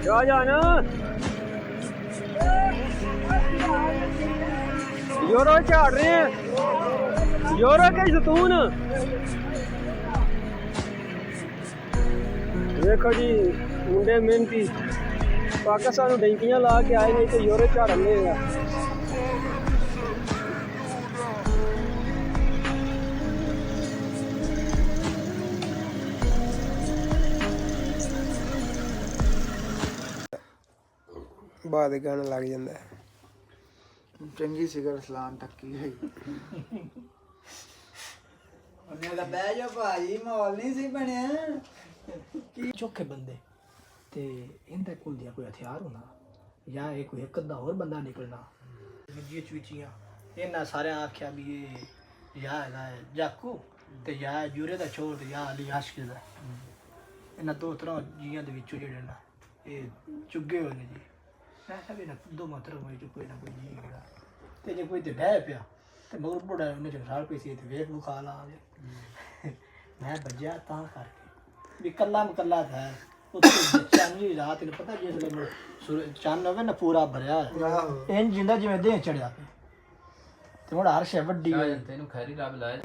ਜਾ ਜਾਣਾ ਯੋਰੋ ਝਾੜ ਰਹੇ ਆ ਯੋਰੋ ਕੇ ਜ਼ੈਤੂਨ ਦੇਖੋ ਜੀ ਮੁੰਡੇ ਮਿਹਨਤੀ ਪਾਕਿਸਤਾਨ ਨੂੰ ਡੈਂਕੀਆਂ ਲਾ ਕੇ ਆਏ ਨੇ ਤੇ ਯੋਰੋ ਝਾੜਨ ਦੇ ਆ ਬਾਅਦ ਗਾਣਾ ਲੱਗ ਜਾਂਦਾ ਚੰਗੀ ਸਿਗਰ ਸਲਾਨ ਟੱਕੀ ਹੋਈ ਉਹਨੇ ਤਾਂ ਬਹਿ ਜਾ ਭਾਈ ਮਾਹੌਲ ਨਹੀਂ ਸੀ ਬਣਿਆ ਕੀ ਚੋਖੇ ਬੰਦੇ ਤੇ ਇਹਦੇ ਕੋਲ ਦੀਆਂ ਕੋਈ ਹਥਿਆਰ ਹੋਣਾ ਜਾਂ ਇਹ ਕੋਈ ਇੱਕ ਅੱਧਾ ਹੋਰ ਬੰਦਾ ਨਿਕਲਣਾ ਜੀ ਚੂਚੀਆਂ ਇਹਨਾਂ ਸਾਰਿਆਂ ਆਖਿਆ ਵੀ ਇਹ ਜਾਂ ਹੈਗਾ ਜਾਕੂ ਤੇ ਜਾਂ ਜੂਰੇ ਦਾ ਛੋੜ ਤੇ ਜਾਂ ਅਲੀ ਆਸ਼ਕ ਦਾ ਇਹਨਾਂ ਦੋ ਤਰ੍ਹਾਂ ਜੀਆਂ ਦੇ ਵਿੱਚੋਂ ਜਿਹੜੇ ਨਾ ਇਹ ਚੁੱਗੇ ਹੋਏ ਨੇ ਜੀ ਮੈਂ ਕਿਹਾ ਵੀ ਨਾ ਦੋ ਮਤਲਬ ਹੋਏ ਜੋ ਕੋਈ ਨਾ ਕੋਈ ਜੀ ਹੈਗਾ ਤੇ ਜੇ ਕੋਈ ਤੇ ਬਹਿ ਪਿਆ ਤੇ ਮਗਰ ਬੁੜਾ ਉਹਨੇ ਜਗਸਾਲ ਪਈ ਸੀ ਤੇ ਵੇਖ ਵਿਖਾ ਲਾ ਮੈਂ ਵੱਜਿਆ ਤਾਂ ਕਰਕੇ ਵੀ ਕੱਲਾ ਮਕੱਲਾ ਥਾ ਉੱਥੇ ਚਾਂਦੀ ਰਾਤ ਨੂੰ ਪਤਾ ਜਿਸ ਵੇਲੇ ਚੰਨ ਹੋਵੇ ਨਾ ਪੂਰਾ ਭਰਿਆ ਇੰਜ ਜਿੰਦਾ ਜਿਵੇਂ ਦੇਹ ਚੜਿਆ ਤੇ ਹੁਣ ਹਰ ਸ਼ੈ ਵੱਡੀ ਤੈਨੂੰ ਖੈਰੀ ਰੱਬ ਲਾਇਆ